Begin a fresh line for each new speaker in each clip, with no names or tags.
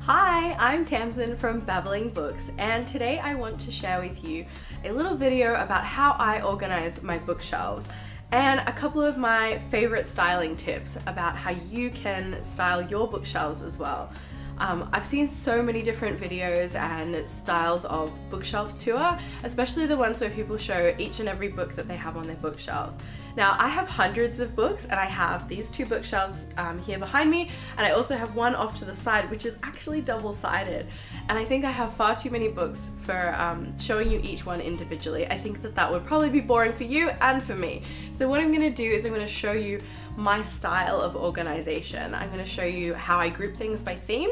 Hi, I'm Tamsin from Babbling Books, and today I want to share with you a little video about how I organize my bookshelves and a couple of my favorite styling tips about how you can style your bookshelves as well. I've seen so many different videos and styles of bookshelf tour, especially the ones where people show each and every book that they have on their bookshelves. Now, I have hundreds of books, and I have these two bookshelves here behind me, and I also have one off to the side, which is actually double-sided. And I think I have far too many books for showing you each one individually. I think that would probably be boring for you and for me. So what I'm going to do is I'm going to show you my style of organization. I'm going to show you how I group things by theme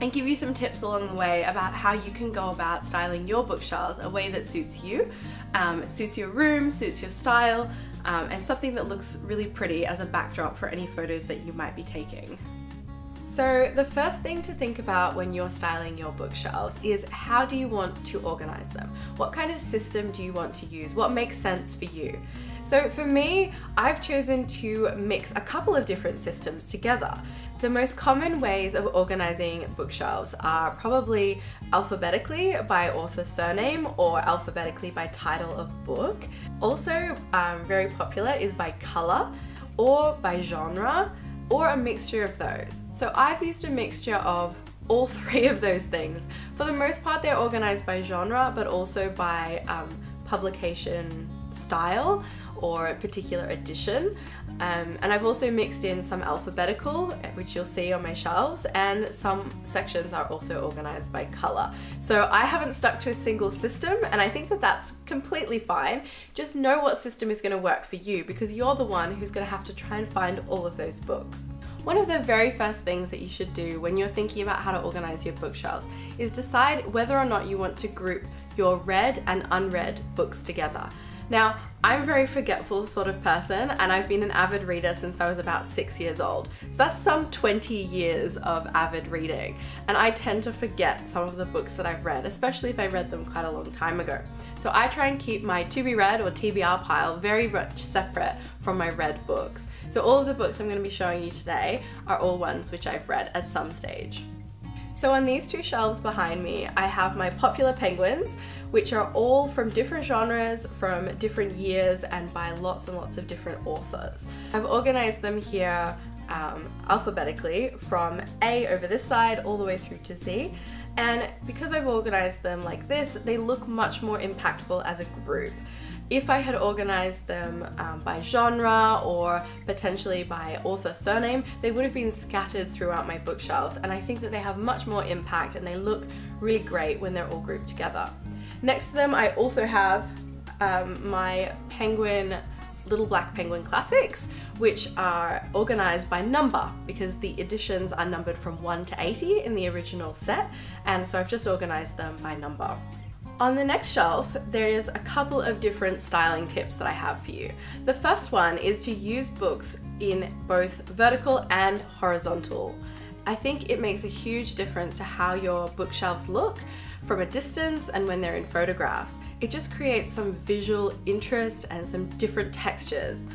and give you some tips along the way about how you can go about styling your bookshelves a way that suits you, suits your room, suits your style, and something that looks really pretty as a backdrop for any photos that you might be taking. So the first thing to think about when you're styling your bookshelves is how do you want to organize them? What kind of system do you want to use? What makes sense for you? So for me, I've chosen to mix a couple of different systems together. The most common ways of organizing bookshelves are probably alphabetically by author surname or alphabetically by title of book. Also very popular is by color or by genre, or a mixture of those. So I've used a mixture of all three of those things. For the most part, they're organized by genre, but also by publication style or a particular edition. And I've also mixed in some alphabetical, which you'll see on my shelves, and some sections are also organized by color. So I haven't stuck to a single system, and I think that that's completely fine. Just know what system is going to work for you, because you're the one who's going to have to try and find all of those books. One of the very first things that you should do when you're thinking about how to organize your bookshelves is decide whether or not you want to group your read and unread books together. Now, I'm a very forgetful sort of person, and I've been an avid reader since I was about 6 years old. So that's some 20 years of avid reading, and I tend to forget some of the books that I've read, especially if I read them quite a long time ago. So I try and keep my to be read or TBR pile very much separate from my read books. So all of the books I'm going to be showing you today are all ones which I've read at some stage. So on these two shelves behind me, I have my popular penguins, which are all from different genres, from different years, and by lots and lots of different authors. I've organized them here alphabetically from A over this side all the way through to Z. And because I've organized them like this, they look much more impactful as a group. If I had organized them by genre or potentially by author surname, they would have been scattered throughout my bookshelves, and I think that they have much more impact and they look really great when they're all grouped together. Next to them, I also have my penguin Little Black Penguin Classics, which are organized by number because the editions are numbered from 1 to 80 in the original set, and so I've just organized them by number. On the next shelf, there's a couple of different styling tips that I have for you. The first one is to use books in both vertical and horizontal. I think it makes a huge difference to how your bookshelves look from a distance and when they're in photographs. It just creates some visual interest and some different textures.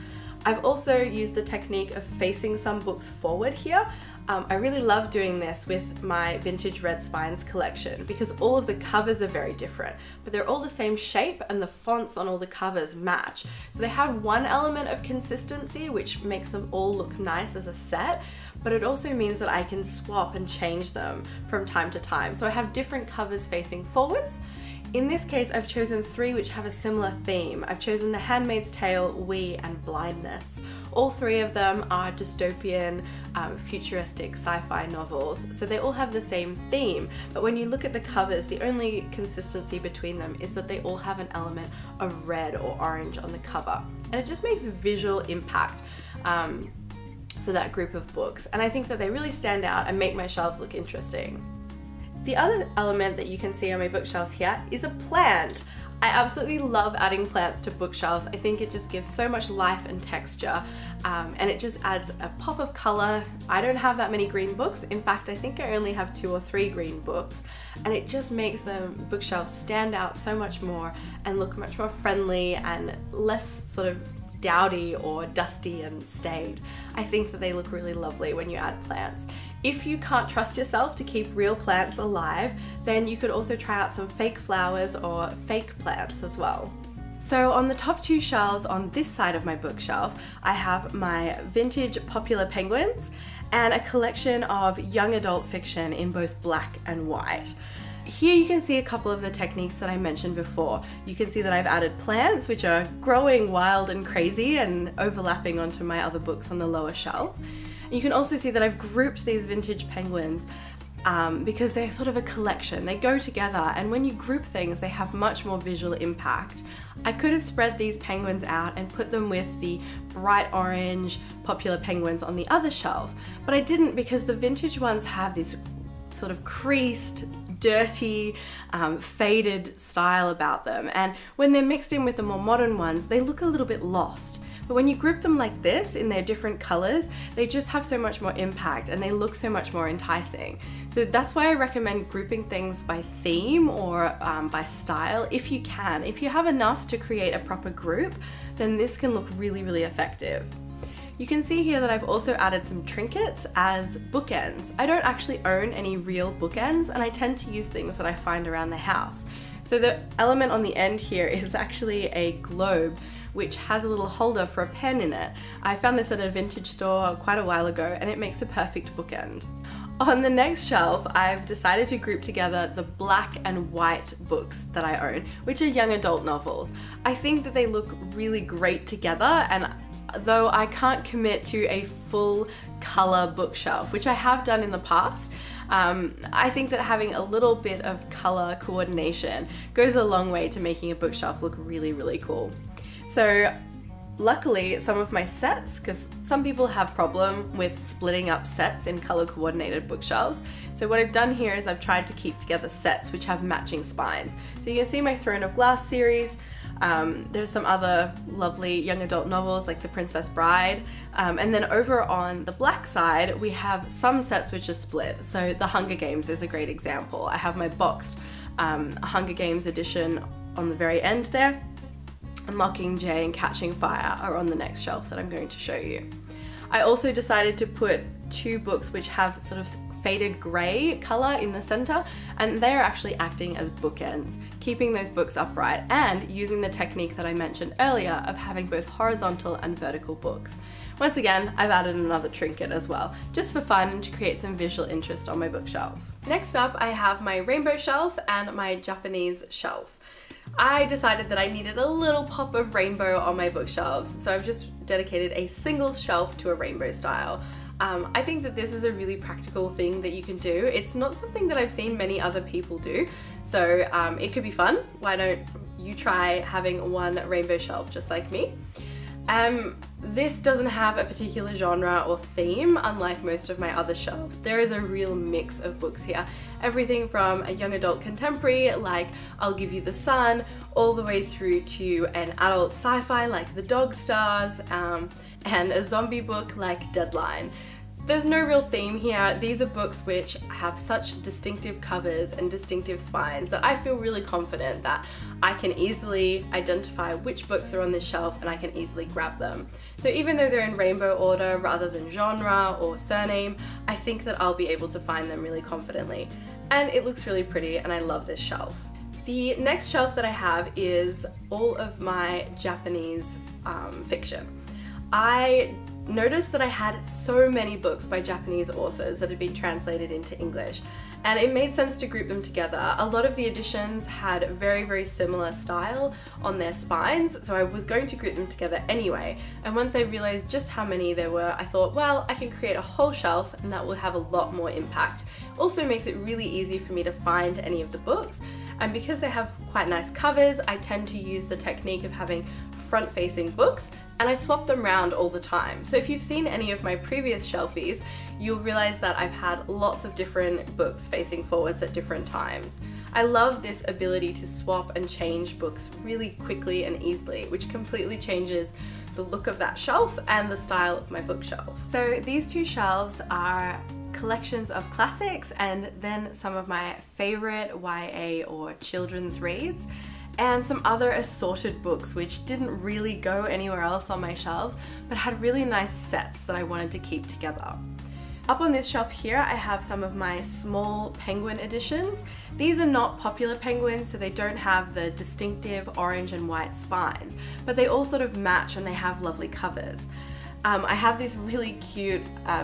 I've also used the technique of facing some books forward here. I really love doing this with my vintage Red Spines collection because all of the covers are very different, but they're all the same shape and the fonts on all the covers match. So they have one element of consistency which makes them all look nice as a set, but it also means that I can swap and change them from time to time. So I have different covers facing forwards. In this case, I've chosen three which have a similar theme. I've chosen The Handmaid's Tale, We, and Blindness. All three of them are dystopian, futuristic sci-fi novels, so they all have the same theme, but when you look at the covers, the only consistency between them is that they all have an element of red or orange on the cover, and it just makes a visual impact for that group of books, and I think that they really stand out and make my shelves look interesting. The other element that you can see on my bookshelves here is a plant. I absolutely love adding plants to bookshelves. I think it just gives so much life and texture, and it just adds a pop of color. I don't have that many green books. In fact, I think I only have 2 or 3 green books, and it just makes the bookshelves stand out so much more and look much more friendly and less sort of dowdy or dusty and stained. I think that they look really lovely when you add plants. If you can't trust yourself to keep real plants alive, then you could also try out some fake flowers or fake plants as well. So on the top two shelves on this side of my bookshelf, I have my vintage popular penguins and a collection of young adult fiction in both black and white. Here you can see a couple of the techniques that I mentioned before. You can see that I've added plants, which are growing wild and crazy and overlapping onto my other books on the lower shelf. You can also see that I've grouped these vintage penguins because they're sort of a collection. They go together, and when you group things, they have much more visual impact. I could have spread these penguins out and put them with the bright orange popular penguins on the other shelf, but I didn't because the vintage ones have this sort of creased, dirty, faded style about them, and when they're mixed in with the more modern ones, they look a little bit lost. But when you group them like this in their different colors, they just have so much more impact and they look so much more enticing. So that's why I recommend grouping things by theme or by style if you can. If you have enough to create a proper group, then this can look really, really effective. You can see here that I've also added some trinkets as bookends. I don't actually own any real bookends, and I tend to use things that I find around the house. So the element on the end here is actually a globe, which has a little holder for a pen in it. I found this at a vintage store quite a while ago, and it makes a perfect bookend. On the next shelf, I've decided to group together the black and white books that I own, which are young adult novels. I think that they look really great together, and though I can't commit to a full color bookshelf, which I have done in the past, I think that having a little bit of color coordination goes a long way to making a bookshelf look really, really cool. So luckily, some of my sets, because some people have problem with splitting up sets in color coordinated bookshelves. So what I've done here is I've tried to keep together sets which have matching spines. So you can see my Throne of Glass series. There's some other lovely young adult novels like The Princess Bride. And then over on the black side, we have some sets which are split. So The Hunger Games is a great example. I have my boxed Hunger Games edition on the very end there. And Mockingjay and Catching Fire are on the next shelf that I'm going to show you. I also decided to put two books which have sort of faded grey colour in the centre, and they are actually acting as bookends, keeping those books upright and using the technique that I mentioned earlier of having both horizontal and vertical books. Once again, I've added another trinket as well, just for fun and to create some visual interest on my bookshelf. Next up, I have my rainbow shelf and my Japanese shelf. I decided that I needed a little pop of rainbow on my bookshelves, so I've just dedicated a single shelf to a rainbow style. I think that this is a really practical thing that you can do. It's not something that I've seen many other people do, so it could be fun. Why don't you try having one rainbow shelf just like me? This doesn't have a particular genre or theme, unlike most of my other shelves. There is a real mix of books here. Everything from a young adult contemporary like I'll Give You the Sun, all the way through to an adult sci-fi like The Dog Stars, and a zombie book like Deadline. There's no real theme here. These are books which have such distinctive covers and distinctive spines that I feel really confident that I can easily identify which books are on this shelf and I can easily grab them. So even though they're in rainbow order rather than genre or surname, I think that I'll be able to find them really confidently. And it looks really pretty and I love this shelf. The next shelf that I have is all of my Japanese fiction. I noticed that I had so many books by Japanese authors that had been translated into English, and it made sense to group them together. A lot of the editions had very, very similar style on their spines, so I was going to group them together anyway, and once I realized just how many there were, I thought, well, I can create a whole shelf and that will have a lot more impact. Also makes it really easy for me to find any of the books, and because they have quite nice covers, I tend to use the technique of having front-facing books, and I swap them around all the time. So if you've seen any of my previous shelfies, you'll realize that I've had lots of different books facing forwards at different times. I love this ability to swap and change books really quickly and easily, which completely changes the look of that shelf and the style of my bookshelf. So these two shelves are collections of classics and then some of my favorite YA or children's reads. and some other assorted books which didn't really go anywhere else on my shelves but had really nice sets that I wanted to keep together. Up on this shelf here, I have some of my small penguin editions. These are not popular penguins, so they don't have the distinctive orange and white spines, but they all sort of match and they have lovely covers. I have this really cute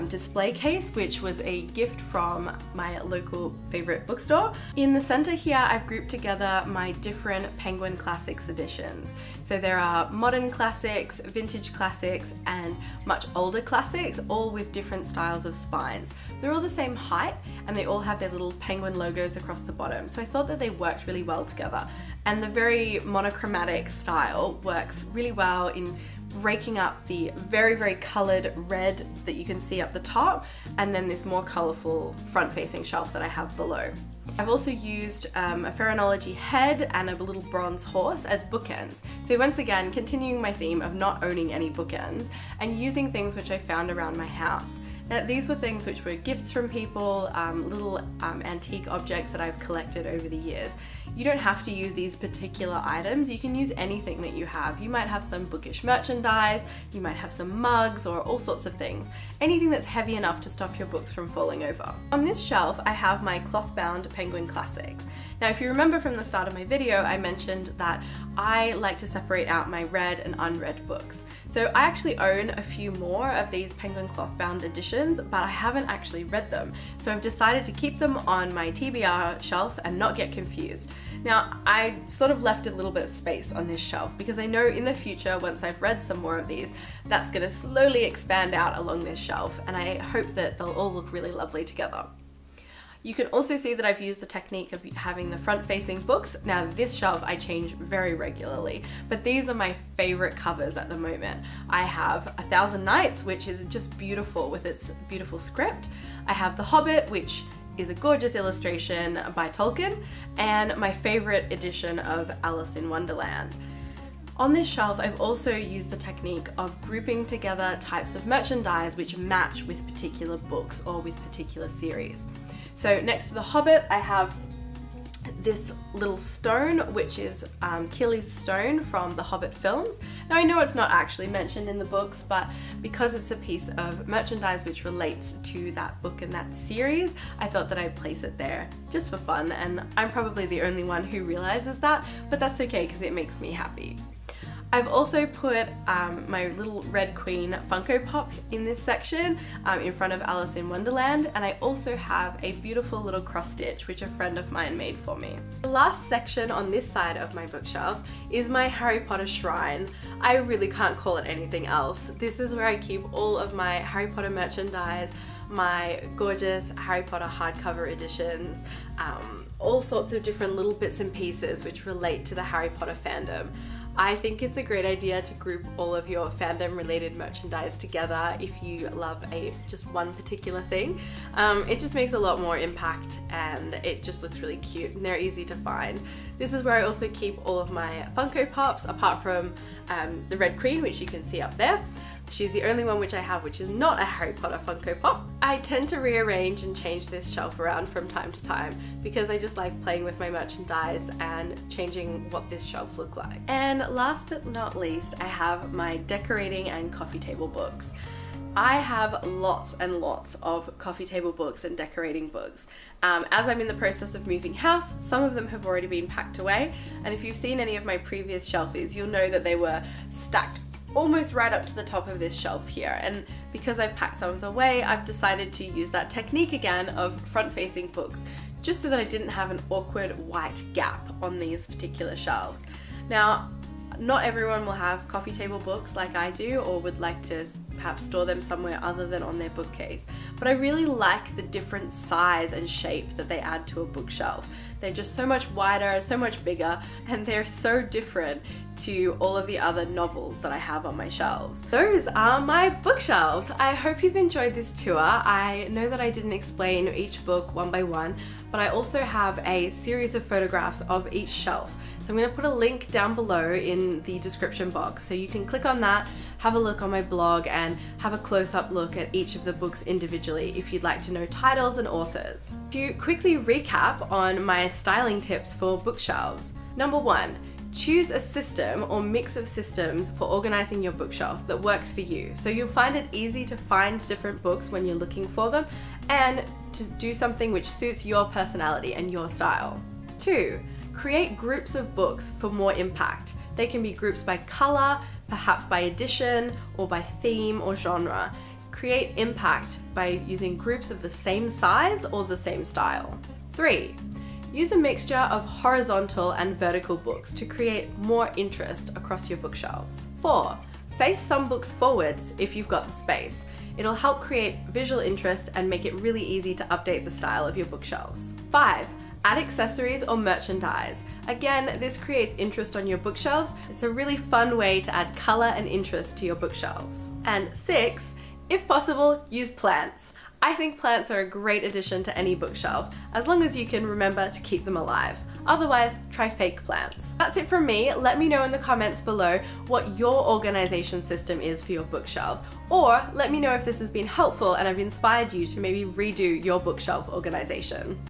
display case, which was a gift from my local favorite bookstore. In the center here, I've grouped together my different Penguin Classics editions. So there are modern classics, vintage classics, and much older classics, all with different styles of spines. They're all the same height, and they all have their little penguin logos across the bottom. So I thought that they worked really well together. And the very monochromatic style works really well in raking up the very, very colored red that you can see up the top, and then this more colorful front-facing shelf that I have below. I've also used a Pharaohology head and a little bronze horse as bookends. So once again, continuing my theme of not owning any bookends and using things which I found around my house. Now, these were things which were gifts from people, little antique objects that I've collected over the years. You don't have to use these particular items, you can use anything that you have. You might have some bookish merchandise, you might have some mugs or all sorts of things. Anything that's heavy enough to stop your books from falling over. On this shelf, I have my cloth-bound Penguin Classics. Now, if you remember from the start of my video, I mentioned that I like to separate out my read and unread books. So I actually own a few more of these Penguin cloth-bound editions, but I haven't actually read them. So I've decided to keep them on my TBR shelf and not get confused. Now, I sort of left a little bit of space on this shelf because I know in the future, once I've read some more of these, that's gonna slowly expand out along this shelf, and I hope that they'll all look really lovely together. You can also see that I've used the technique of having the front-facing books. Now, this shelf I change very regularly, but these are my favorite covers at the moment. I have A Thousand Nights, which is just beautiful with its beautiful script. I have The Hobbit, which is a gorgeous illustration by Tolkien, and my favorite edition of Alice in Wonderland. On this shelf, I've also used the technique of grouping together types of merchandise which match with particular books or with particular series. So next to The Hobbit, I have this little stone, which is Killy's stone from the Hobbit films. Now, I know it's not actually mentioned in the books, but because it's a piece of merchandise which relates to that book and that series, I thought that I'd place it there just for fun, and I'm probably the only one who realizes that, but that's okay because it makes me happy. I've also put my little Red Queen Funko Pop in this section in front of Alice in Wonderland, and I also have a beautiful little cross stitch which a friend of mine made for me. The last section on this side of my bookshelves is my Harry Potter shrine. I really can't call it anything else. This is where I keep all of my Harry Potter merchandise, my gorgeous Harry Potter hardcover editions, all sorts of different little bits and pieces which relate to the Harry Potter fandom. I think it's a great idea to group all of your fandom related merchandise together if you love just one particular thing. It just makes a lot more impact and it just looks really cute and they're easy to find. This is where I also keep all of my Funko Pops, apart from the Red Queen, which you can see up there. She's the only one which I have which is not a Harry Potter Funko Pop. I tend to rearrange and change this shelf around from time to time because I just like playing with my merchandise and changing what this shelves look like. And last but not least, I have my decorating and coffee table books. I have lots and lots of coffee table books and decorating books. As I'm in the process of moving house, some of them have already been packed away, and if you've seen any of my previous shelfies, you'll know that they were stacked almost right up to the top of this shelf here, and because I've packed some of them away, I've decided to use that technique again of front-facing books, just so that I didn't have an awkward white gap on these particular shelves. Now, not everyone will have coffee table books like I do, or would like to perhaps store them somewhere other than on their bookcase, but I really like the different size and shape that they add to a bookshelf. They're just so much wider, so much bigger, and they're so different to all of the other novels that I have on my shelves. Those are my bookshelves. I hope you've enjoyed this tour. I know that I didn't explain each book one by one, but I also have a series of photographs of each shelf. So I'm going to put a link down below in the description box, so you can click on that, have a look on my blog, and have a close-up look at each of the books individually if you'd like to know titles and authors. To quickly recap on my styling tips for bookshelves. Number 1, Choose a system or mix of systems for organizing your bookshelf that works for you. So you'll find it easy to find different books when you're looking for them and to do something which suits your personality and your style. 2. Create groups of books for more impact. They can be groups by color, perhaps by edition, or by theme or genre. Create impact by using groups of the same size or the same style. 3. Use a mixture of horizontal and vertical books to create more interest across your bookshelves. 4. Face some books forwards if you've got the space. It'll help create visual interest and make it really easy to update the style of your bookshelves. 5. Add accessories or merchandise. Again, this creates interest on your bookshelves. It's a really fun way to add color and interest to your bookshelves. And 6, if possible, use plants. I think plants are a great addition to any bookshelf, as long as you can remember to keep them alive. Otherwise, try fake plants. That's it from me. Let me know in the comments below what your organization system is for your bookshelves, or let me know if this has been helpful and I've inspired you to maybe redo your bookshelf organization.